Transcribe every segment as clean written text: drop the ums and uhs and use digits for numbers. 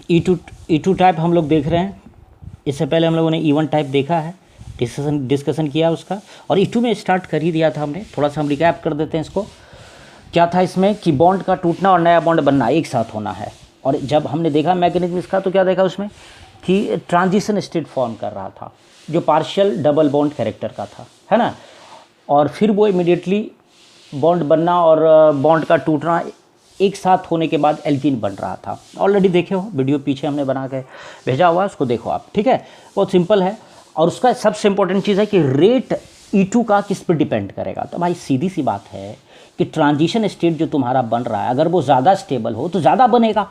E2 type हम लोग देख रहे हैं। इससे पहले हम लोगों ने E1 टाइप देखा है, डिस्कशन किया उसका, और E2 में स्टार्ट कर ही दिया था हमने। थोड़ा सा हम रिकैप कर देते हैं इसको। क्या था इसमें कि बॉन्ड का टूटना और नया बॉन्ड बनना एक साथ होना है। और जब हमने देखा मैकेनिज्म इसका, तो क्या देखा उसमें कि ट्रांजिशन स्टेट फॉर्म कर रहा था जो पार्शियल डबल बॉन्ड कैरेक्टर का था, है ना। और फिर वो इमीडिएटली बॉन्ड बनना और बॉन्ड का टूटना एक साथ होने के बाद एल्कीन बन रहा था। ऑलरेडी देखे हो, वीडियो पीछे हमने बना के भेजा हुआ है, उसको देखो आप, ठीक है। बहुत सिंपल है। और उसका सबसे इंपॉर्टेंट चीज़ है कि रेट E2 का किस पर डिपेंड करेगा। तो भाई सीधी सी बात है कि ट्रांजिशन स्टेट जो तुम्हारा बन रहा है, अगर वो ज़्यादा स्टेबल हो तो ज़्यादा बनेगा,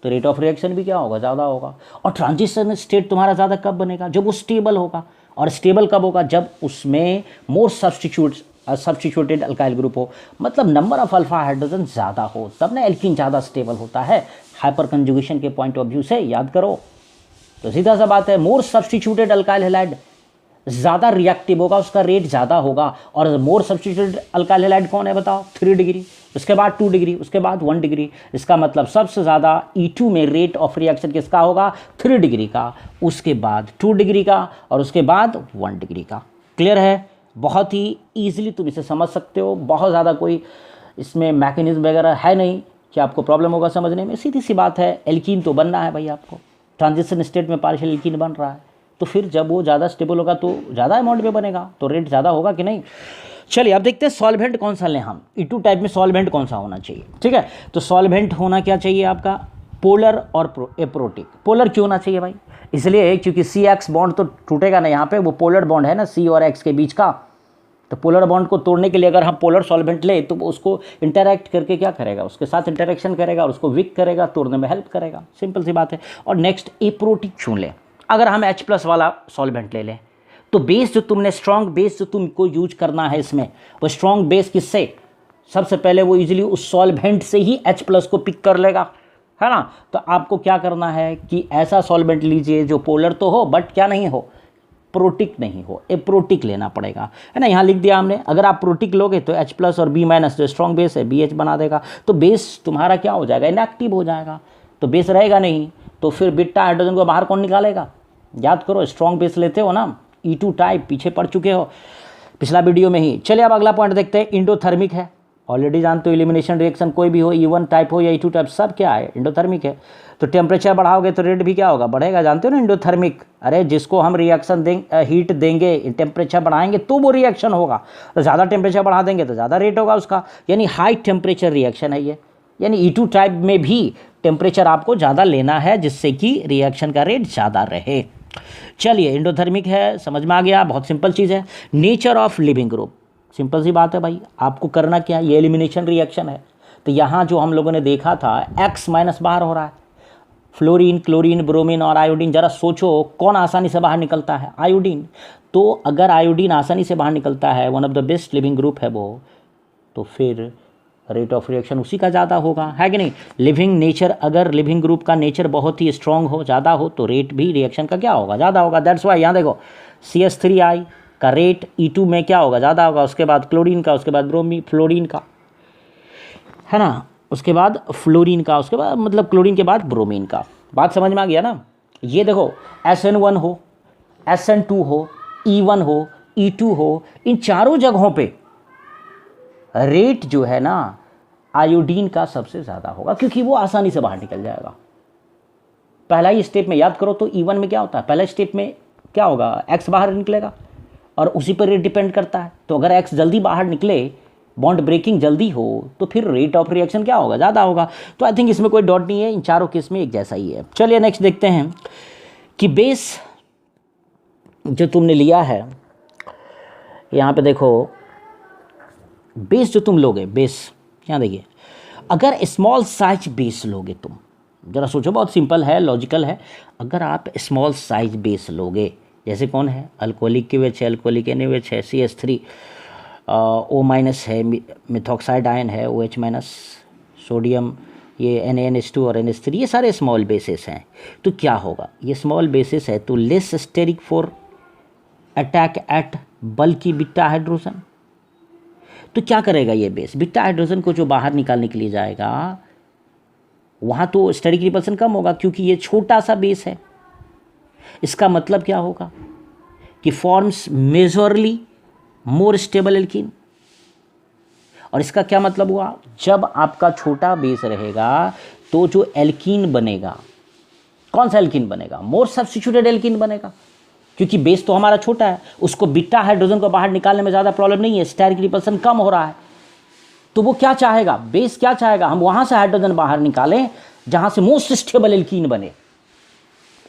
तो रेट ऑफ रिएक्शन भी क्या होगा, ज़्यादा होगा। और ट्रांजिशन स्टेट तुम्हारा ज़्यादा कब बनेगा, जब वो स्टेबल होगा। और स्टेबल कब होगा, जब उसमें मोर सब्स्टिट्यूटेड अल्काइल ग्रुप हो, मतलब नंबर ऑफ अल्फा हाइड्रोजन ज़्यादा हो, तब ना एल्कीन ज़्यादा स्टेबल होता है। हाइपर कंजुगेशन के पॉइंट ऑफ व्यू से याद करो तो सीधा सा बात है, मोर सब्स्टिट्यूटेड अल्काइल हैलाइड ज़्यादा रिएक्टिव होगा, उसका रेट ज़्यादा होगा। और मोर सब्स्टिट्यूटेड अल्काइल हैलाइड कौन है बताओ, 3 डिग्री, उसके बाद 2 डिग्री, उसके बाद 1 डिग्री। इसका मतलब सबसे ज़्यादा E2 में रेट ऑफ रिएक्शन किसका होगा, 3 डिग्री का, उसके बाद 2 डिग्री का, और उसके बाद 1 डिग्री का। क्लियर है, बहुत ही ईजिली तुम इसे समझ सकते हो। बहुत ज़्यादा कोई इसमें मैकेनिज्म वगैरह है नहीं कि आपको प्रॉब्लम होगा समझने में। सीधी सी बात है, एल्कीन तो बनना है भाई आपको। ट्रांजिशन स्टेट में पार्शियल एल्कीन बन रहा है, तो फिर जब वो ज़्यादा स्टेबल होगा तो ज़्यादा अमाउंट में बनेगा, तो रेट ज़्यादा होगा कि नहीं। चलिए अब देखते हैं सॉल्वेंट कौन सा लें हम। E2 टाइप में सॉल्वेंट कौन सा होना चाहिए, ठीक है। तो सॉल्वेंट होना क्या चाहिए आपका, पोलर और एप्रोटिक। पोलर क्यों होना चाहिए भाई, इसलिए क्योंकि CX बॉन्ड तो टूटेगा ना, यहाँ पे वो पोलर बॉन्ड है ना C और X के बीच का। तो पोलर बॉन्ड को तोड़ने के लिए अगर हम पोलर सॉल्वेंट ले तो उसको इंटरैक्ट करके क्या करेगा, उसके साथ इंटरेक्शन करेगा और उसको वीक करेगा, तोड़ने में हेल्प करेगा। सिंपल सी बात है। और नेक्स्ट एप्रोटिक चुन लें। अगर हम H+ वाला सॉल्वेंट ले लें तो बेस जो तुमने स्ट्रॉन्ग बेस जो तुमको यूज करना है इसमें, वो स्ट्रॉन्ग बेस किससे, सबसे पहले वो इजीली उस सॉल्वेंट से ही H+ को पिक कर लेगा, है ना। तो आपको क्या करना है कि ऐसा सॉल्वेंट लीजिए जो पोलर तो हो बट क्या नहीं हो, प्रोटिक नहीं हो, एप्रोटिक लेना पड़ेगा, है ना। यहाँ लिख दिया हमने, अगर आप प्रोटिक लोगे तो H+ और B- जो स्ट्रॉन्ग बेस है BH बना देगा, तो बेस तुम्हारा क्या हो जाएगा, इनएक्टिव हो जाएगा, तो बेस रहेगा नहीं। तो फिर बीटा हाइड्रोजन को बाहर कौन निकालेगा, याद करो, स्ट्रॉन्ग बेस लेते हो ना, E2 टाइप पीछे पढ़ चुके हो पिछला वीडियो में ही। चलिए अब अगला पॉइंट देखते हैं, इंडोथर्मिक है। ऑलरेडी जानते हो एलिमिनेशन रिएक्शन कोई भी हो, E1 टाइप हो या E2 टाइप, सब क्या है, इंडोथर्मिक है। तो टेम्परेचर बढ़ाओगे तो रेट भी क्या होगा, बढ़ेगा, जानते हो ना इंडोथर्मिक। अरे जिसको हम रिएक्शन हीट देंगे, टेम्परेचर बढ़ाएंगे तो वो रिएक्शन होगा, तो ज़्यादा टेम्परेचर बढ़ा देंगे तो ज़्यादा रेट होगा उसका, यानी हाई टेम्परेचर रिएक्शन है ये। यानी E2 टाइप में भी टेम्परेचर आपको ज़्यादा लेना है जिससे कि रिएक्शन का रेट ज़्यादा रहे। चलिए इंडोथर्मिक है, समझ में आ गया, बहुत सिंपल चीज़ है। Nature of living group, simple सी बात है भाई, आपको करना क्या है, ये एलिमिनेशन रिएक्शन है। तो यहाँ जो हम लोगों ने देखा था X- बाहर हो रहा है, फ्लोरीन, क्लोरीन, ब्रोमीन और आयोडीन। जरा सोचो कौन आसानी से बाहर निकलता है, आयोडीन। तो अगर आयोडीन आसानी से बाहर निकलता है, one of the best leaving group है वो, तो फिर रेट ऑफ रिएक्शन उसी का ज़्यादा होगा, है कि नहीं। लिविंग नेचर, अगर लिविंग ग्रुप का नेचर बहुत ही स्ट्रांग हो, ज़्यादा हो, तो रेट भी रिएक्शन का क्या होगा, ज़्यादा होगा। दैट्स वाई यहाँ देखो CH3I का रेट E2 में क्या होगा, ज़्यादा होगा, उसके बाद क्लोरीन का, उसके बाद फ्लोरीन का, है ना, उसके बाद फ्लोरीन का, उसके बाद मतलब क्लोरीन के बाद ब्रोमीन का। बात समझ में आ गया ना। ये देखो SN1 हो, SN2 हो, E1 हो, E2 हो, इन चारों जगहों पे रेट जो है ना आयोडीन का सबसे ज़्यादा होगा, क्योंकि वो आसानी से बाहर निकल जाएगा। पहला ही स्टेप में याद करो तो E1 में क्या होता है, पहला स्टेप में क्या होगा, X बाहर निकलेगा और उसी पर रेट डिपेंड करता है। तो अगर X जल्दी बाहर निकले, बॉन्ड ब्रेकिंग जल्दी हो, तो फिर रेट ऑफ रिएक्शन क्या होगा, ज़्यादा होगा। तो आई थिंक इसमें कोई डॉट नहीं है, इन चारों केस में एक जैसा ही है। चलिए नेक्स्ट देखते हैं कि बेस जो तुमने लिया है, यहाँ पे देखो बेस जो तुम लोगे, बेस यहाँ देखिए, अगर स्मॉल साइज बेस लोगे तुम, ज़रा सोचो, बहुत सिंपल है, लॉजिकल है। अगर आप स्मॉल साइज बेस लोगे, जैसे कौन है, अल्कोहलिक KOH है, अल्कोहलिक NaOH है, CH3 O- है, मिथॉक्साइड आयन है, OH-, सोडियम, ये NaNH2 और NH3, ये सारे स्मॉल बेसिस हैं। तो क्या होगा, ये स्मॉल बेसिस है तो less steric for attack at बल्कि बीटा हाइड्रोजन। तो क्या करेगा ये बेस, बीटा हाइड्रोजन को जो बाहर निकालने के लिए जाएगा, वहाँ तो स्टेरिक रिपल्सन कम होगा क्योंकि ये छोटा सा बेस है। इसका मतलब क्या होगा कि forms majorly more stable alkene. और इसका क्या मतलब हुआ, जब आपका छोटा बेस रहेगा तो जो एल्कीन बनेगा, कौन सा एल्कीन बनेगा, मोर सब्स्टिट्यूटेड एल्कीन बनेगा, क्योंकि बेस तो हमारा छोटा है, उसको बीटा हाइड्रोजन को बाहर निकालने में ज़्यादा प्रॉब्लम नहीं है, स्टेरिक रिपल्सन कम हो रहा है। तो वो क्या चाहेगा, बेस क्या चाहेगा, हम वहाँ से हाइड्रोजन बाहर निकालें जहाँ से मोस्ट स्टेबल एल्कीन बने।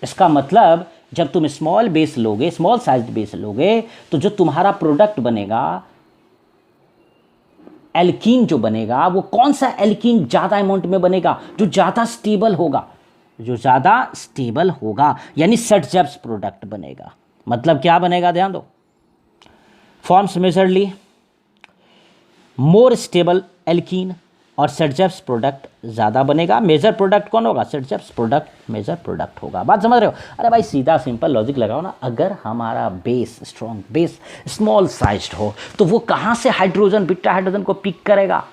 इसका मतलब जब तुम स्मॉल बेस लोगे, स्मॉल साइज्ड बेस लोगे, तो जो तुम्हारा प्रोडक्ट बनेगा, एल्कीन जो बनेगा, वो कौन सा एल्कीन ज़्यादा अमाउंट में बनेगा, जो ज़्यादा स्टेबल होगा, जो ज़्यादा स्टेबल होगा, यानी सटजेप्स प्रोडक्ट बनेगा। मतलब क्या बनेगा, ध्यान दो, forms majorly more stable alkene और सटजेप्स प्रोडक्ट ज़्यादा बनेगा। मेजर प्रोडक्ट कौन होगा, सटजेप्स प्रोडक्ट मेजर प्रोडक्ट होगा। बात समझ रहे हो। अरे भाई सीधा सिंपल लॉजिक लगाओ ना, अगर हमारा base strong base small sized हो तो वो कहाँ से हाइड्रोजन, बीटा हाइड्रोजन को पिक करेगा,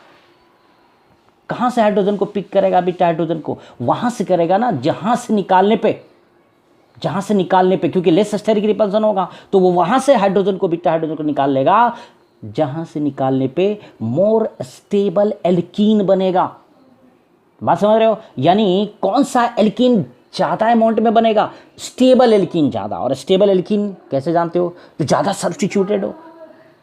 कहाँ से हाइड्रोजन को पिक करेगा, बीटा हाइड्रोजन को वहाँ से करेगा ना जहाँ से निकालने पे, जहाँ से निकालने पे, क्योंकि लेस स्टेरिक रिपल्सन होगा तो वो वहाँ से हाइड्रोजन को, बीटा हाइड्रोजन को निकाल लेगा जहाँ से निकालने पे मोर स्टेबल एल्कीन बनेगा। बात समझ रहे हो। यानी कौन सा एल्कीन ज़्यादा अमाउंट में बनेगा, स्टेबल एल्कीन ज़्यादा। और स्टेबल एल्कीन कैसे जानते हो, जो ज़्यादा सब्स्टिट्यूटेड हो,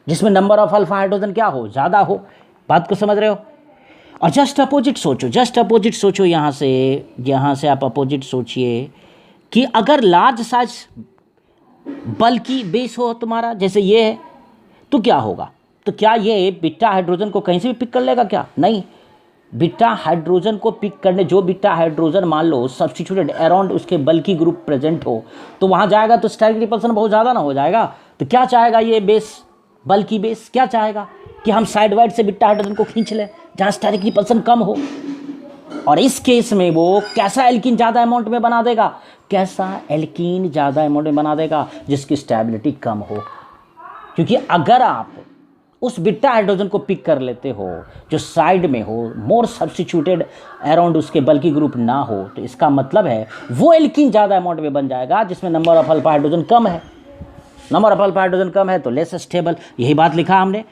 जिसमें नंबर ऑफ अल्फा हाइड्रोजन क्या हो, ज़्यादा हो। बात को समझ रहे हो। और जस्ट अपोजिट सोचो, जस्ट अपोजिट सोचो, यहाँ से आप अपोजिट सोचिए कि अगर लार्ज साइज बल्कि बेस हो तुम्हारा, जैसे ये है, तो क्या होगा, तो क्या ये बीटा हाइड्रोजन को कहीं से भी पिक कर लेगा, क्या नहीं। बीटा हाइड्रोजन को पिक करने, जो बीटा हाइड्रोजन मान लो सब्स्टिट्यूटेड अराउंड उसके बल्कि ग्रुप प्रेजेंट हो, तो वहाँ जाएगा तो स्टेरिक रिपल्सन बहुत ज़्यादा ना हो जाएगा। तो क्या चाहेगा ये बेस, बल्कि बेस क्या चाहेगा कि हम साइड वाइड से बीटा हाइड्रोजन को खींच लें जहाँ स्टेरिक रिपल्सन कम हो। और इस केस में वो कैसा एल्कीन ज़्यादा अमाउंट में बना देगा, कैसा एल्कीन ज़्यादा अमाउंट में बना देगा, जिसकी स्टेबिलिटी कम हो। क्योंकि अगर आप उस बीटा हाइड्रोजन को पिक कर लेते हो जो साइड में हो, मोर सब्स्टिट्यूटेड अराउंड उसके बल्कि ग्रुप ना हो, तो इसका मतलब है वो एल्कीन ज़्यादा अमाउंट में बन जाएगा जिसमें नंबर ऑफ अल्फा हाइड्रोजन कम है। नंबर ऑफ अल्फा हाइड्रोजन कम है तो लेस स्टेबल। यही बात लिखा हमने।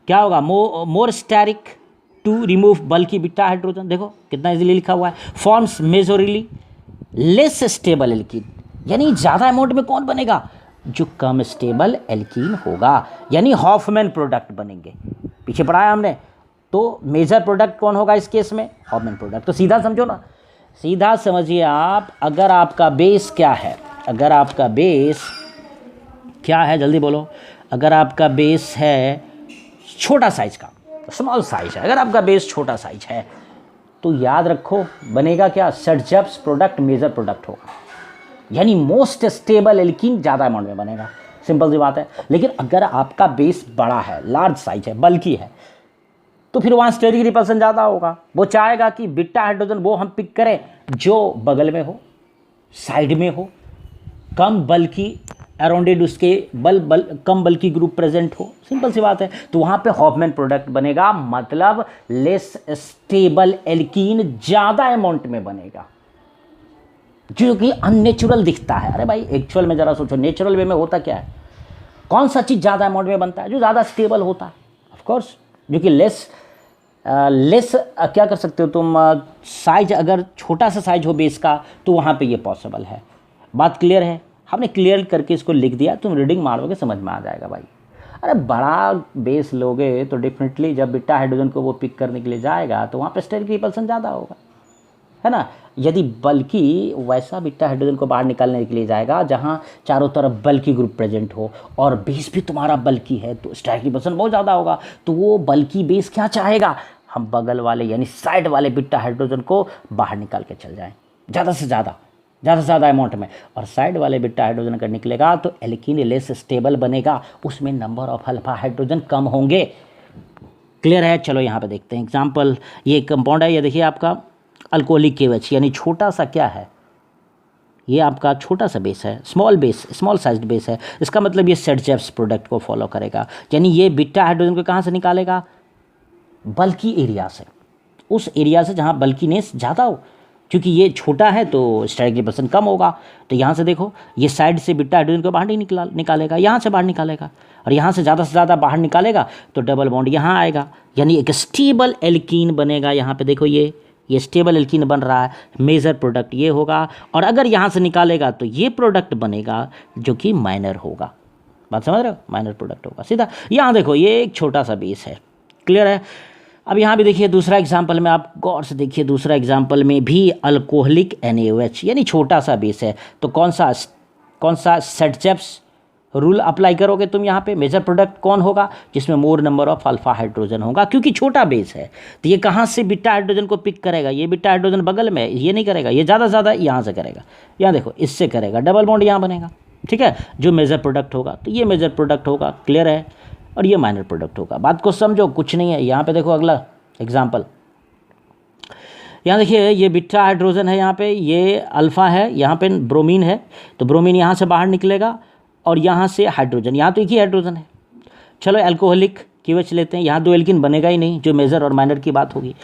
क्या होगा, मोर स्टेरिक टू रिमूव बल्कि बीटा हाइड्रोजन। देखो कितना इजीली लिखा हुआ है। फॉर्म्स मेजोरिली लेस स्टेबल एल्कीन, यानी ज़्यादा अमाउंट में कौन बनेगा, जो कम स्टेबल एल्कीन होगा, यानी हॉफमैन प्रोडक्ट बनेंगे। पीछे पढ़ाया हमने। तो मेजर प्रोडक्ट कौन होगा इस केस में, हॉफमैन प्रोडक्ट। तो सीधा समझो ना, सीधा समझिए आप। अगर आपका बेस क्या है, अगर आपका बेस क्या है, जल्दी बोलो। अगर आपका बेस है छोटा साइज का, स्मॉल साइज है, अगर आपका बेस छोटा साइज है तो याद रखो बनेगा क्या, सटजेप्स प्रोडक्ट मेजर प्रोडक्ट होगा, यानी मोस्ट स्टेबल एल्कीन ज़्यादा अमाउंट में बनेगा। सिंपल सी बात है। लेकिन अगर आपका बेस बड़ा है, लार्ज साइज है, बल्कि है, तो फिर वहाँ स्टेरिक रिपल्सन ज़्यादा होगा। वो चाहेगा कि बीटा हाइड्रोजन वो हम पिक करें जो बगल में हो, साइड में हो, कम बल्कि अराउंडेड उसके कम बल्कि ग्रुप प्रेजेंट हो। सिंपल सी बात है। तो वहाँ पे हॉफमैन प्रोडक्ट बनेगा, मतलब लेस स्टेबल एल्कीन ज़्यादा अमाउंट में बनेगा, जो कि अननेचुरल दिखता है। अरे भाई एक्चुअल में ज़रा सोचो, नेचुरल वे में होता क्या है, कौन सा चीज़ ज़्यादा अमाउंट में बनता है, जो ज़्यादा स्टेबल होता है। ऑफ कोर्स जो कि लेस क्या कर सकते हो तुम, साइज अगर छोटा सा साइज हो बेस का तो वहाँ पे ये पॉसिबल है। बात क्लियर है। हमने क्लियर करके इसको लिख दिया, तुम रीडिंग मारोगे समझ में आ जाएगा भाई। अरे बड़ा बेस लोगे तो डेफिनेटली जब बीटा हाइड्रोजन को वो पिक करने के लिए जाएगा तो वहाँ पे स्टेरिक रिपल्सन ज़्यादा होगा, है ना। यदि बल्कि वैसा बीटा हाइड्रोजन को बाहर निकालने के लिए जाएगा जहाँ चारों तरफ बल्कि ग्रुप प्रेजेंट हो और बेस भी तुम्हारा बल्कि है, तो स्टेरिक रिपल्सन बहुत ज़्यादा होगा। तो वो बल्कि बेस क्या चाहेगा, हम बगल वाले यानी साइड वाले बीटा हाइड्रोजन को बाहर निकाल के चल जाएँ ज़्यादा से ज़्यादा अमाउंट में। और साइड वाले बीटा हाइड्रोजन अगर निकलेगा तो एल्कीन लेस स्टेबल बनेगा, उसमें नंबर ऑफ अल्फा हाइड्रोजन कम होंगे। क्लियर है। चलो यहाँ पे देखते हैं एग्जाम्पल। ये कंपाउंड है, ये देखिए आपका अल्कोहलिक KOH, यानी छोटा सा क्या है, ये आपका छोटा सा बेस है, स्मॉल साइज्ड बेस है। इसका मतलब ये सटजेप्स प्रोडक्ट को फॉलो करेगा, यानी ये बीटा हाइड्रोजन को कहाँ से निकालेगा, बल्कि एरिया से, उस एरिया से जहाँ बल्कीनेस ज़्यादा हो। क्योंकि ये छोटा है तो स्टेरिक रिपल्सन कम होगा। तो यहाँ से देखो ये साइड से बीटा हाइड्रोजन को बाहर नहीं निकालेगा, यहाँ से बाहर निकालेगा, और यहाँ से ज़्यादा बाहर निकालेगा तो डबल बॉन्ड यहाँ आएगा, यानी एक स्टेबल एल्कीन बनेगा। यहाँ पे देखो ये स्टेबल एल्कीन बन रहा है, मेजर प्रोडक्ट ये होगा, और अगर यहाँ से निकालेगा तो ये प्रोडक्ट बनेगा जो कि माइनर होगा। बात समझ रहे हो, माइनर प्रोडक्ट होगा सीधा। यहाँ देखो ये एक छोटा सा बेस है, क्लियर है। अब यहाँ भी देखिए दूसरा एग्जाम्पल में, आप गौर से देखिए, दूसरा एग्जाम्पल में भी अल्कोहलिक NaOH यानी छोटा सा बेस है, तो कौन सा सेटचेप्स रूल अप्लाई करोगे तुम यहाँ पे। मेजर प्रोडक्ट कौन होगा, जिसमें मोर नंबर ऑफ अल्फा हाइड्रोजन होगा, क्योंकि छोटा बेस है। तो ये कहाँ से बीटा हाइड्रोजन को पिक करेगा, ये बीटा हाइड्रोजन बगल में, ये नहीं करेगा, ये ज़्यादा यहाँ से करेगा, यहाँ देखो इससे करेगा, डबल बॉन्ड यहाँ बनेगा, ठीक है, जो मेजर प्रोडक्ट होगा। तो ये मेजर प्रोडक्ट होगा, क्लियर है, और ये माइनर प्रोडक्ट होगा। बात को समझो, कुछ नहीं है। यहाँ पे देखो अगला एग्जाम्पल, यहाँ देखिए ये बीटा हाइड्रोजन है, यहाँ पे ये अल्फ़ा है, यहाँ पे ब्रोमीन है, तो ब्रोमीन यहाँ से बाहर निकलेगा और यहाँ से हाइड्रोजन, यहाँ तो एक ही हाइड्रोजन है। चलो अल्कोहलिक KOH लेते हैं, यहाँ दो एल्किन बनेगा ही नहीं, जो मेजर और माइनर की बात होगी।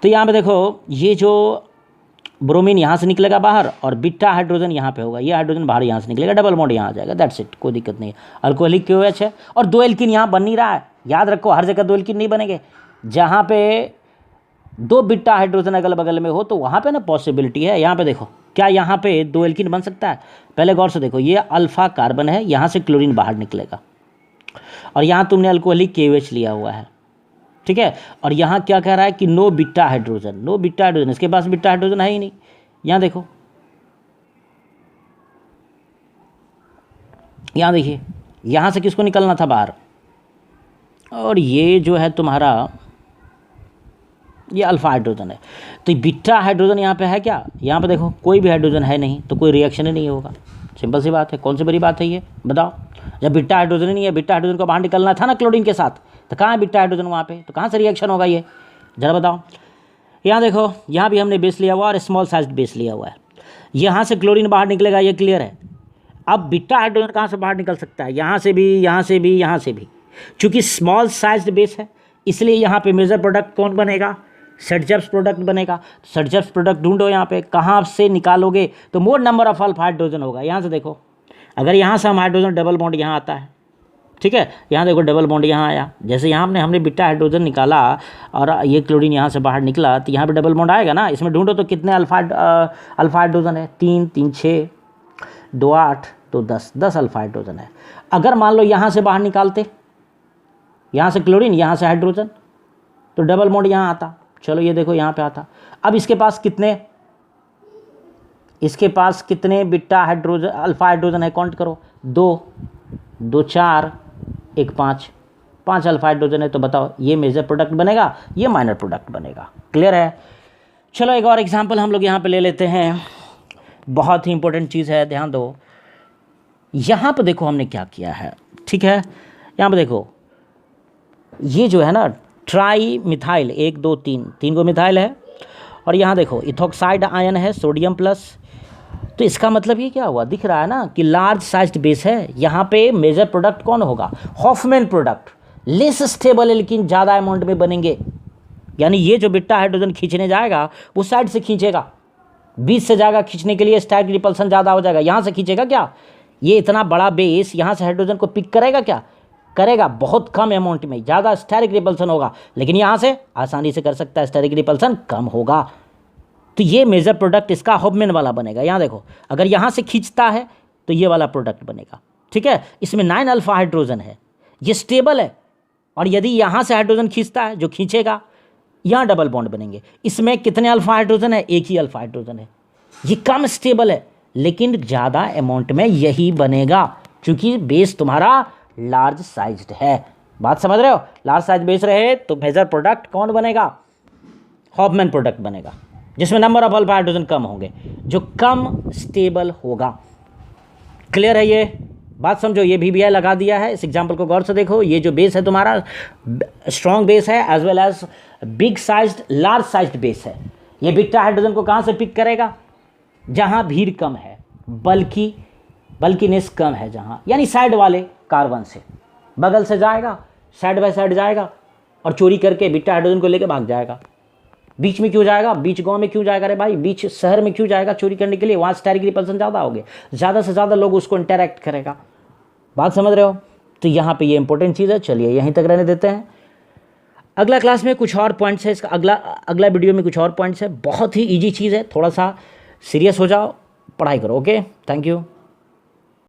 तो यहाँ पे देखो ये जो ब्रोमीन यहाँ से निकलेगा बाहर और बीटा हाइड्रोजन यहाँ पे होगा, ये हाइड्रोजन बाहर यहाँ से निकलेगा, डबल बॉन्ड यहाँ आ जाएगा, दैट्स इट, कोई दिक्कत नहीं है। अल्कोहलिक KOH है और दो एल्किन यहाँ बन नहीं रहा है, याद रखो हर जगह दो एल्किन नहीं बनेंगे। जहाँ पे दो बीटा हाइड्रोजन अगल बगल में हो तो वहाँ पे ना पॉसिबिलिटी है। यहाँ पे देखो क्या यहाँ पे दो एल्किन बन सकता है, पहले गौर से देखो, ये अल्फ़ा कार्बन है, यहाँ से क्लोरीन बाहर निकलेगा, और यहाँ तुमने अल्कोहलिक KOH लिया हुआ है, ठीक है, और यहाँ क्या कह रहा है कि नो बीटा हाइड्रोजन, इसके पास बीटा हाइड्रोजन है ही नहीं। यहाँ देखो, यहाँ देखिए, यहाँ से किसको निकलना था बाहर, और ये जो है तुम्हारा ये अल्फा हाइड्रोजन है। तो बीटा हाइड्रोजन यहाँ पे है क्या, यहाँ पे देखो कोई भी हाइड्रोजन है नहीं, तो कोई रिएक्शन ही नहीं होगा, सिंपल सी बात है। कौन सी बड़ी बात है ये बताओ, जब बीटा हाइड्रोजन ही नहीं है, बीटा हाइड्रोजन को बाहर निकलना था ना क्लोरीन के साथ, तो कहाँ है बीटा हाइड्रोजन वहाँ पे, तो कहाँ से रिएक्शन होगा ये, जरा बताओ। यहाँ देखो, यहाँ भी हमने बेस लिया हुआ और स्मॉल साइज बेस लिया हुआ है, यहाँ से क्लोरीन बाहर निकलेगा, ये क्लियर है। अब बीटा हाइड्रोजन कहाँ से बाहर निकल सकता है, यहाँ से भी, यहाँ से भी, यहाँ से भी, चूँकि स्मॉल साइज बेस है, इसलिए यहाँ पे मेजर प्रोडक्ट कौन बनेगा, सेटजेप्स प्रोडक्ट बनेगा। सेटजेप्स प्रोडक्ट ढूंढो यहाँ पे, कहाँ से निकालोगे, तो मोर नंबर ऑफ अल्फा हाइड्रोजन होगा। यहाँ से देखो, अगर यहाँ से हम हाइड्रोजन, डबल बॉन्ड यहाँ आता है, ठीक है, यहाँ देखो डबल बॉन्ड यहाँ आया, जैसे यहाँ हमने बीटा हाइड्रोजन निकाला और ये क्लोरीन यहाँ से बाहर निकला, तो यहाँ पे डबल बॉन्ड आएगा ना। इसमें ढूंढो तो कितने अल्फा हाइड्रोजन है, 3 3 6 2 8 तो 10 अल्फा हाइड्रोजन है। अगर मान लो यहाँ से बाहर निकालते, यहाँ से क्लोरीन, यहाँ से हाइड्रोजन, तो डबल बॉन्ड यहाँ आता, चलो ये देखो यहाँ पे आता। अब इसके पास कितने बीटा हाइड्रोजन, अल्फा हाइड्रोजन है, काउंट करो, 2 4 1 5 अल्फा हाइड्रोजन है। तो बताओ ये मेजर प्रोडक्ट बनेगा, ये माइनर प्रोडक्ट बनेगा, क्लियर है। चलो एक और एग्जांपल हम लोग यहाँ पे ले लेते हैं, बहुत ही इंपॉर्टेंट चीज़ है, ध्यान दो। यहाँ पे देखो हमने क्या किया है, ठीक है, यहाँ पे देखो ये जो है ना ट्राई मिथाइल, 1 2 3 गो मिथाइल है, और यहाँ देखो इथोक्साइड आयन है, सोडियम प्लस। तो इसका मतलब ये क्या हुआ, दिख रहा है ना कि लार्ज साइज्ड बेस है। यहाँ पे मेजर प्रोडक्ट कौन होगा, हॉफमैन प्रोडक्ट, लेस स्टेबल लेकिन ज़्यादा अमाउंट में बनेंगे। यानी ये जो बीटा हाइड्रोजन खींचने जाएगा वो साइड से खींचेगा, बीच से जाएगा खींचने के लिए, स्टैटिक रिपल्सन ज़्यादा हो जाएगा। यहाँ से खींचेगा क्या, ये इतना बड़ा बेस यहाँ से हाइड्रोजन को पिक करेगा क्या, करेगा बहुत कम अमाउंट में, ज़्यादा स्टेरिक रिपल्सन होगा। लेकिन यहाँ से आसानी से कर सकता है, स्टेरिक रिपल्सन कम होगा। तो ये मेजर प्रोडक्ट इसका हॉफमैन वाला बनेगा। यहाँ देखो, अगर यहाँ से खींचता है तो ये वाला प्रोडक्ट बनेगा, ठीक है। इसमें 9 अल्फा हाइड्रोजन है, ये स्टेबल है, और यदि यहाँ से हाइड्रोजन खींचता है, जो खींचेगा, यहाँ डबल बॉन्ड बनेंगे। इसमें कितने अल्फा हाइड्रोजन है, एक ही अल्फा हाइड्रोजन है, ये कम स्टेबल है, लेकिन ज़्यादा अमाउंट में यही बनेगा, क्योंकि बेस तुम्हारा लार्ज साइज्ड है। बात समझ रहे हो, लार्ज साइज बेस रहे तो मेजर प्रोडक्ट कौन बनेगा, हॉफमैन प्रोडक्ट बनेगा, जिसमें नंबर ऑफ अल्फा हाइड्रोजन कम होंगे, जो कम स्टेबल होगा। क्लियर है ये बात, समझो। ये भी लगा दिया है, इस एग्जाम्पल को गौर से देखो। ये जो बेस है तुम्हारा स्ट्रॉन्ग बेस है, as well as big sized, large sized base है। ये बीटा हाइड्रोजन को कहाँ से पिक करेगा, जहाँ भीड़ कम है, बल्किनेस कम है जहाँ, यानी साइड वाले कार्बन से, बगल से जाएगा, साइड बाय साइड जाएगा और चोरी करके बीटा हाइड्रोजन को लेकर भाग जाएगा। बीच में क्यों जाएगा, बीच गांव में क्यों जाएगा रे भाई, बीच शहर में क्यों जाएगा चोरी करने के लिए, वहाँ स्टाइल की रिपल्सन ज़्यादा होगी, ज़्यादा से ज़्यादा लोग उसको इंटरेक्ट करेगा। बात समझ रहे हो? तो यहाँ पे ये इंपॉर्टेंट चीज़ है। चलिए यहीं तक रहने देते हैं, अगला क्लास में कुछ और पॉइंट्स है इसका, अगला वीडियो में कुछ और पॉइंट्स है। बहुत ही ईजी चीज़ है, थोड़ा सा सीरियस हो जाओ, पढ़ाई करो। Okay, thank you.